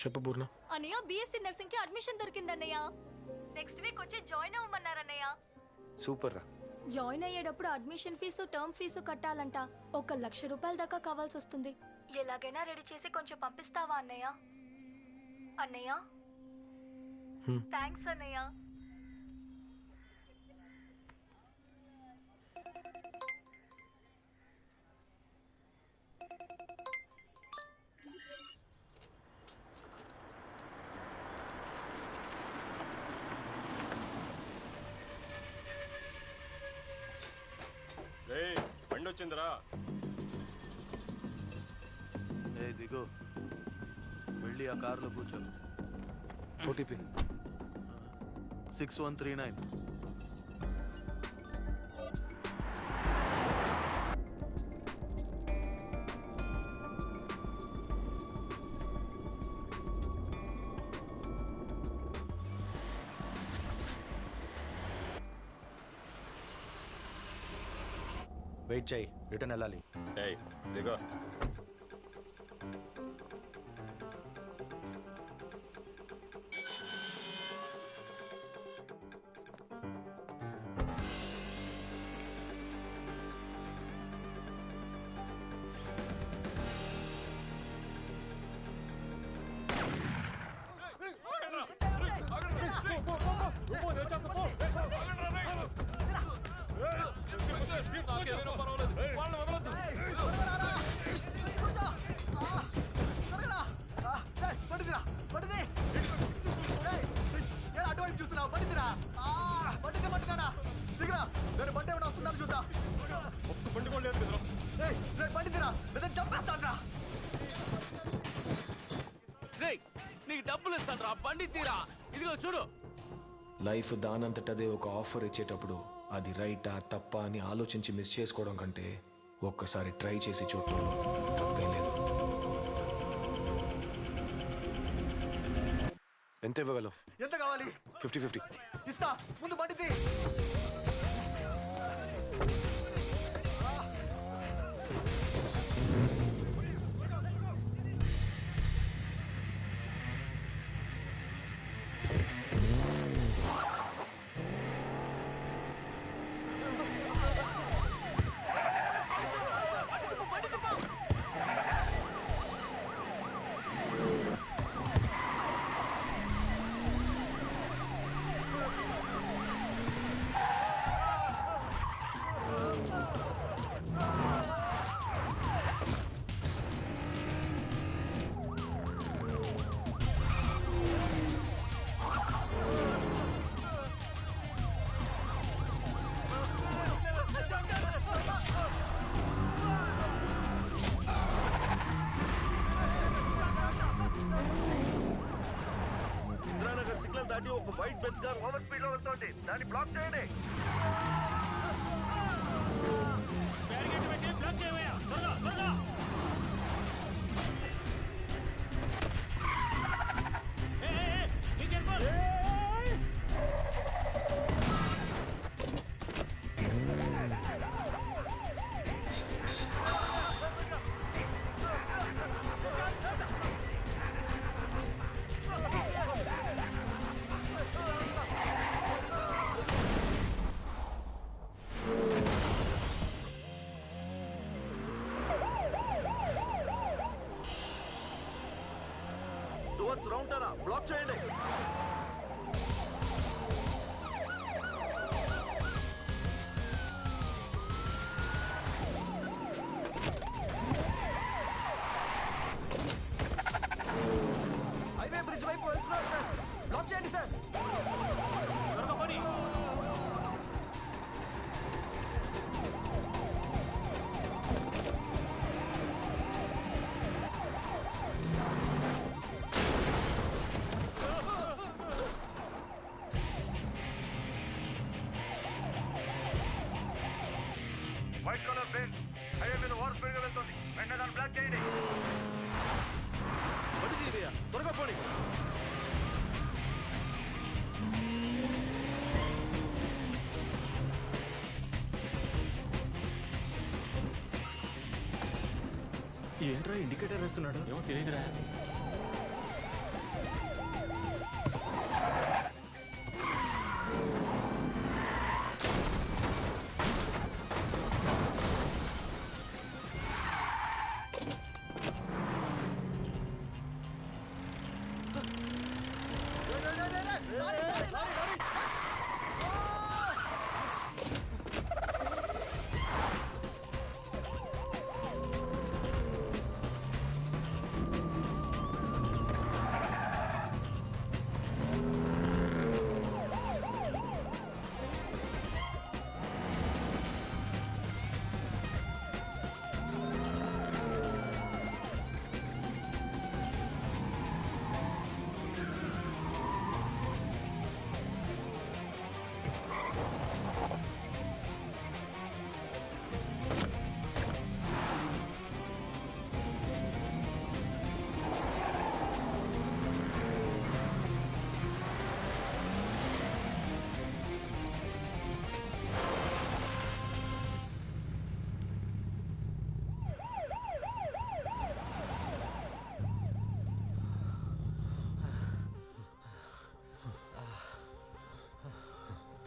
చెప్పు పూర్ణ. అన్నయ్య BSc nursing కి అడ్మిషన్ దొరికిందన్నయ్య. నెక్స్ట్ వీక్ వచ్చి జాయిన్ అవ్వమన్నారన్నయ్య. సూపర్ రా. జాయిన్ అయ్యేటప్పుడు అడ్మిషన్ ఫీజు టర్మ్ ఫీజు కట్టాలంట. 1,00,000 రూపాయల దాకా కావాల్సి వస్తుంది. ఎలాగైనా రెడీ చేసి కొంచెం పంపిస్తావా అన్నయ్య? అన్నయ్య థ్యాంక్స్ అన్నయ్య. బండి వచ్చిందిరా. ఏ దిగు, వెళ్ళి ఆ కారులో కూర్చో. ఓటీపీ 6139. వెయిట్ చేయి, రిటర్న్ వెళ్ళాలి. ఏయ్ దిగో. నీకు డబ్బులు ఇస్తాను, బండి తీరా. ఇదిగో చూడు. లైఫ్ దానంతటదే ఒక ఆఫర్ ఇచ్చేటప్పుడు అది రైటా తప్పా అని ఆలోచించి మిస్ చేసుకోవడం కంటే ఒక్కసారి ట్రై చేసి చూడటం తప్పేం లేదు. ఎంత ఇవ్వగలవు? ఎంత కావాలి? 50-50 ఇస్తా, ముందు బండిది. సిగ్నల్ దాటి ఒక white bench car over speed లో వెళ్తోంది. దాన్ని బ్లాక్ చేయండి. రౌండ్ టర్న్ బ్లాక్ చేయండి. హైవే బ్రిడ్జ్ వైపు వెళ్తున్నారు సార్, బ్లాక్ చేయండి sir. White colour Benz highway మీద ఓవర్ స్పీడ్ గా వెళ్తుంది. వెంటనే దాన్ని బ్లాక్ చేయండి. త్వరగా పోనీ. ఏంట్రా ఇండికేటర్ వేస్తున్నాడు? ఏమో తెలియదురా.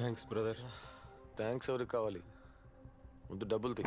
Thanks brother. థ్యాంక్స్ ఎవరికి కావాలి? ముందు డబ్బులు తీ.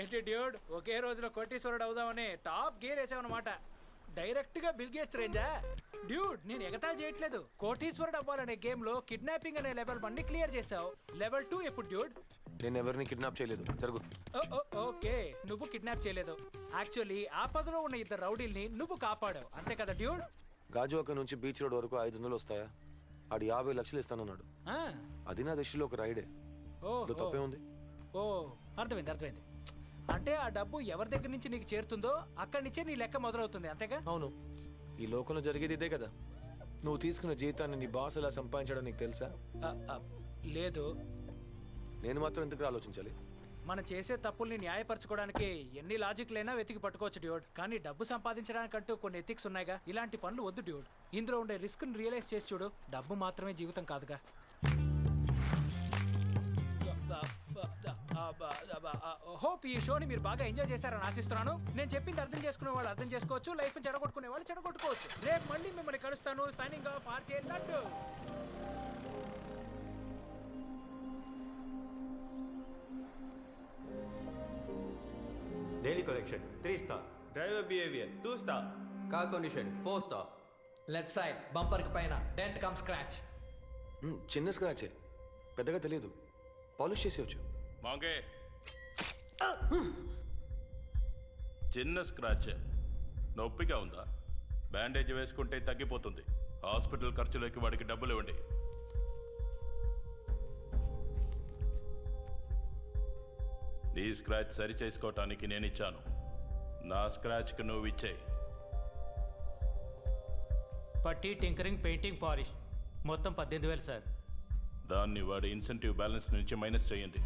ఏంటి డ్యూడ్, ఒకే రోజులో కోటీశ్వరుడు అవుదామని టాప్ గేర్ వేసావన్నమాట. డైరెక్ట్ గా బిల్ గేట్స్ రేంజా? డ్యూడ్, నేను ఎగతాళి చేయట్లేదు. కోటీశ్వరుడు అవ్వాలనే గేమ్ లో కిడ్నాపింగ్ అనే లెవెల్ 1 ని క్లియర్ చేసావు. లెవెల్ 2 ఎప్పుడు డ్యూడ్? నేను ఎవరిని కిడ్నాప్ చేయలేదు. జరుగు. ఓకే, నువ్వు కిడ్నాప్ చేయలేదు. యాక్చువల్లీ ఆపదలో ఉన్న 2 రౌడీల్ని నువ్వు కాపాడావు, అంతే కదా డ్యూడ్? గాజువాక నుంచి బీచ్ రోడ్ వరకు 500 వస్తాయా? ఆడు 50 లక్షలు ఇస్తానన్నాడు. ఆ, అది నా దృష్టిలో ఒక రైడే. ఓ తప్పే ఉంది. ఓ, అర్థమైంది. అంటే ఆ డబ్బు ఎవరి దగ్గర నుంచి నీకు చేరుతుందో అక్కడి నుంచే నీ లెక్క మొదలవుతుంది, అంతేగా? అవును. ఈ లోకంలో జరిగేది ఇదే కదా. నువ్వు తీసుకున్న జీతాన్ని నీ బాస్ ఎలా సంపాదించడం నీకు తెలుసా? లేదు. నేను మాత్రం ఎందుకు ఆలోచించాలి? మనం చేసే తప్పుల్ని న్యాయపరచుకోవడానికి ఎన్ని లాజిక్లైనా వెతికి పట్టుకోవచ్చు డ్యూడ్. కానీ డబ్బు సంపాదించడానికంటూ కొన్ని ఎథిక్స్ ఉన్నాయిగా. ఇలాంటి పనులు వద్దు డ్యూడ్. ఇందులో ఉండే రిస్క్ ని రియలైజ్ చేసి చూడు. డబ్బు మాత్రమే జీవితం కాదుగా. హోప్ ఈ షోని మీరు బాగా ఎంజాయ్ చేశారని ఆశిస్తున్నాను. నేను చెప్పింది అర్థం చేసుకునే వాళ్ళు అర్థం చేసుకోవచ్చు, లైఫ్ చెడగొట్టుకునే వాళ్ళు చెడగొట్టుకోవచ్చు. రేపు మళ్ళీ మిమ్మల్ని కలుస్తాను. Signing off, RJ laddu. Daily collection 3 star. Driver behavior 2 star. Car condition 4 star. Left side bumper కి పైన డెంట్ కమ్ స్క్రాచ్. చిన్న స్క్రాచే, పెద్దగా తెలియదు. పాలిష్ చేసేవచ్చు. మాంగే చిన్న స్క్రాచ్, నొప్పిగా ఉందా? బ్యాండేజ్ వేసుకుంటే తగ్గిపోతుంది. హాస్పిటల్ ఖర్చులకి వాడికి డబ్బులు ఇవ్వండి. నీ స్క్రాచ్ సరి చేసుకోవటానికి నేను ఇచ్చాను. నా స్క్రాచ్కి నువ్వు ఇచ్చేయి. పట్టి, టింకరింగ్, పెయింటింగ్, పాలిష్ మొత్తం 18,000 సార్. దాన్ని వాడి ఇన్సెంటివ్ బ్యాలెన్స్ నుంచి మైనస్ చేయండి.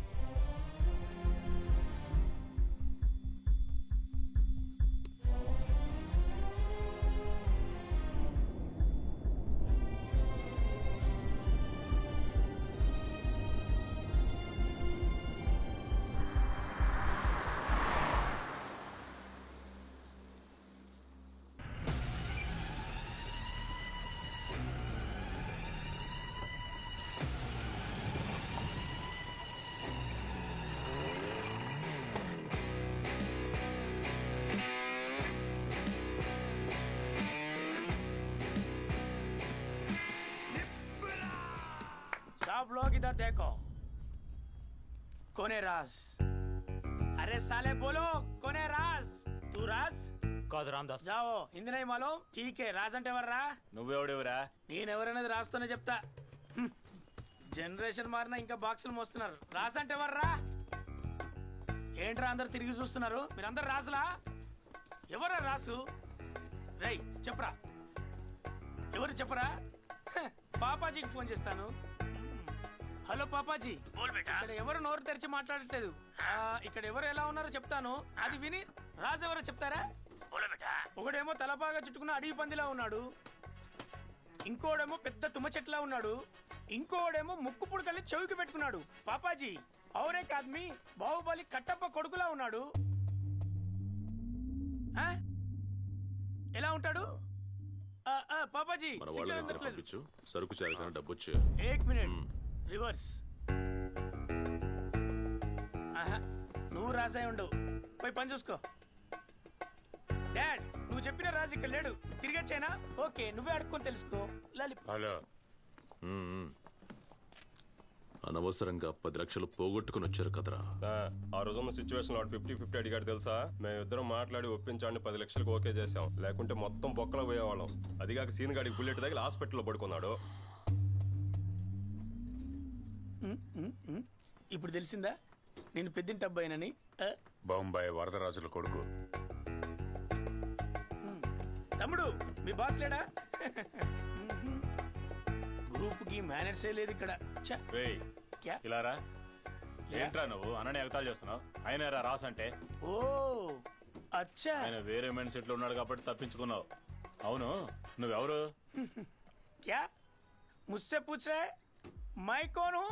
కోనే రాజ్ अरे साले बोलो कोने राज तू राज కాదు రామ్దాస్. जाओ हिंदी नहीं मालूम ठीक है राज అంటే ఎవర్రా నువ్వెవడెవరా? నేనెవరనేది రాస్తూనే చెప్తా జనరేషన్ మారినా ఇంకా బాక్సులు మోస్తున్నారు రాజ్ అంటే ఎవర్రా ఏంట్రా అందరు తిరిగి చూస్తున్నారు మీరందరు రాజులా ఎవరా రాసు రేయ్ చెప్పరా ఎవరు చెప్పరా పాపాజీకి ఫోన్ చేస్తాను హలో పాపాజీ ఇక్కడ ఎవరు నోరు తెరిచి మాట్లాడట్లేదు ఇక్కడ ఎవరు ఎలా ఉన్నారో చెప్తాను అది విని రాజు ఎవరో చెప్తారా ఒకడేమో తలపాగా చుట్టుకున్న అడవి పందిలా ఉన్నాడు ఇంకోడేమో పెద్ద తుమ్మ చెట్లా ఉన్నాడు ఇంకోడేమో ముక్కు పుడకల్ని చెవికి పెట్టుకున్నాడు పాపాజీ ఔరే ఆద్మీ బాహుబలి కట్టప్ప కొడుకులా ఉన్నాడు ఎలా ఉంటాడు పాపాజీ సిగ్నల్ అందట్లేదు. సరుకు చేరగానే డబ్బు వచ్చే. ఏక్ మినిట్ రివర్స్ నువ్వు రాజాయి ఉండవు పోయి పని చూసుకో డాడ్ నువ్వు చెప్పిన రాజు ఇక్కడ లేడు తిరిగి వచ్చానా ఓకే నువ్వే అడుక్కొని తెలుసుకో హలో, అనవసరంగా 10 లక్షలు పోగొట్టుకుని వచ్చారు కదరా. ఆ రోజున్న సిచ్యువేషన్ వాడు 50-50 అడిగాడు తెలుసా. మేమిద్దరం మాట్లాడి ఒప్పించాలని 10 లక్షలకు ఓకే చేసాం. లేకుంటే మొత్తం బొక్కలో పోయేవాళ్ళం. అదిగాక సీన్ గాడికి బుల్లెట్ తగిలి హాస్పిటల్లో పడుకున్నాడు. ఇప్పుడు తెలిసిందా నేను పెద్దింటి అబ్బాయినని బొంబాయి వరదరాజుల కొడుకు. తమ్ముడు మీ బాస్ లేడా గ్రూప్ కి మేనేజర్ లేదు ఇక్కడ క్యా? ఇలారా ఏంట్రా నువ్వు అన్నని ఎగతాలు చేస్తున్నావు? ఆయన రాస్ అంటే ఓ అచ్చా ఆయన వేరే మైండ్ సెట్ లో ఉన్నాడు కాబట్టి తప్పించుకున్నావు. అవును నువ్వెవరు? క్యా ముస్సే పూచ్ రే మై కోన్ హూ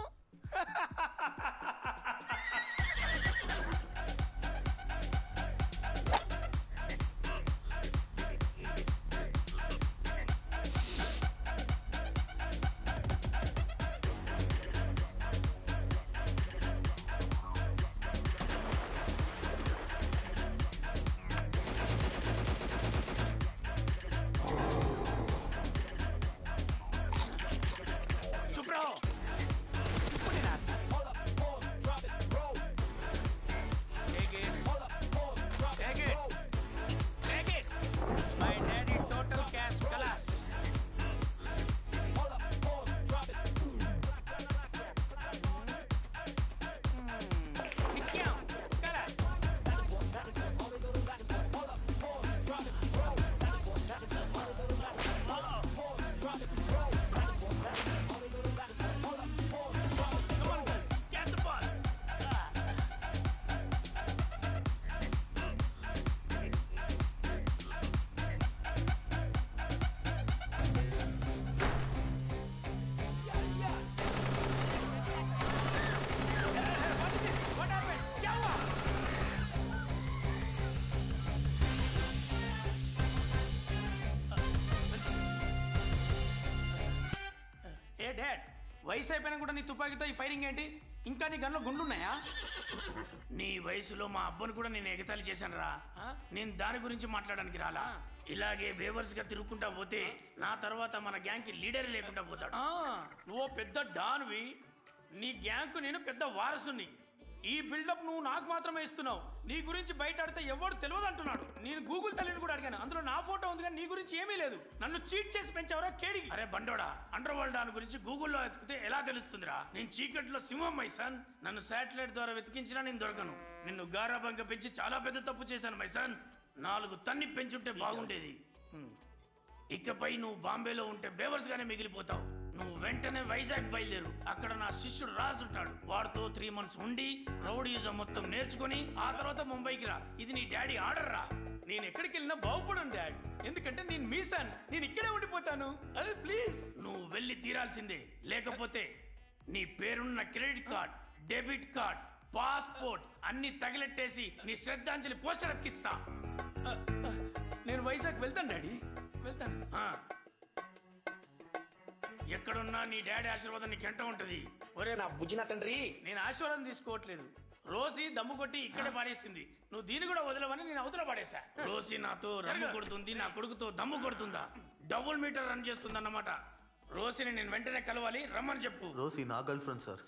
వయసు అయిపోయినా కూడా నీ తుపాకీతో ఈ ఫైరింగ్ ఏంటి? ఇంకా నీ గన్లో గుండ్లున్నాయా? నీ వయసులో మా అబ్బను కూడా నేను ఎగతాళి చేశాను రా. నేను దాని గురించి మాట్లాడడానికి రాలా. ఇలాగే బేవర్స్ గా తిరుగుకుంటా పోతే నా తర్వాత మన గ్యాంగ్ కి లీడర్ లేకుండా పోతాడు. నువ్వు పెద్ద డాన్వి, నీ గ్యాంగ్ కు నేను పెద్ద వారసుని. ఈ బిల్డప్ నువ్వు నాకు మాత్రమే ఇస్తున్నావు. నీ గురించి బయట ఆడితే ఎవరు తెలియదు అంటున్నాడు. నేను గూగుల్ తల్లిని కూడా అడిగాను, అందులో నా ఫోటో ఉంది కానీ నీ గురించి ఏమీ లేదు. నన్ను చీట్ చేసి పెంచావరా కేడికి. అరే బండోడా, అండర్ వరల్డ్ దాని గురించి గూగుల్లో వెతికితే ఎలా తెలుస్తుందిరా? నేను చీకట్లో సింహం మైసన్. నన్ను శాటిలైట్ ద్వారా వెతికించినా నేను దొరకను. నిన్ను గారాబంగా పెంచి చాలా పెద్ద తప్పు చేశాను మైసన్. 4 తన్ని పెంచుంటే బాగుండేది. ఇకపై నువ్వు బాంబేలో ఉంటే బేవర్స్ గానే మిగిలిపోతావు. నువ్వు వెంటనే వైజాగ్ బయలుదేరు. అక్కడ నా శిష్యుడు రాజు ఉంటాడు. వాడితో 3 months ఉండి రౌడీజం మొత్తం నేర్చుకుని ఆ తర్వాత ముంబైకి రా. ఇది నీ డాడీ ఆర్డర్ రా. నేను ఎక్కడికి వెళ్ళినా బాగుపడను డాడ్, ఎందుకంటే నేను మీసాన్. నేను ఇక్కడే ఉండిపోతాను. అదే ప్లీజ్ నువ్వు వెళ్ళి తీరాల్సిందే. లేకపోతే నీ పేరున్న credit card, debit card, passport అన్ని తగిలెట్టేసి నీ శ్రద్ధాంజలి పోస్టర్ అతికిస్తా. నేను వైజాగ్ వెళ్తాను డాడీ, వెళ్తాను. ఎక్కడున్నా నీ డాడీ ఆశీర్వాదం నీకు ఎంట ఉంటది. ఒరే నా బుజ్జిన తండ్రి, నేను ఆశీర్వాదం తీసుకోవట్లేదు. రోసి దమ్ము కొట్టి ఇక్కడే పాడేసింది. నువ్వు దీన్ని కూడా వదలవని నేను అవతల పాడేశా. రోసి నాతో రమ్ము కొడుతుంది, నా కొడుకుతో దమ్ము కొడుతుందా? డబుల్ మీటర్ రన్ చేస్తుంది అన్నమాట. రోసిని నేను వెంటనే కలవాలి, రమ్మని చెప్పు. రోసి నా గర్ల్ ఫ్రెండ్ సార్.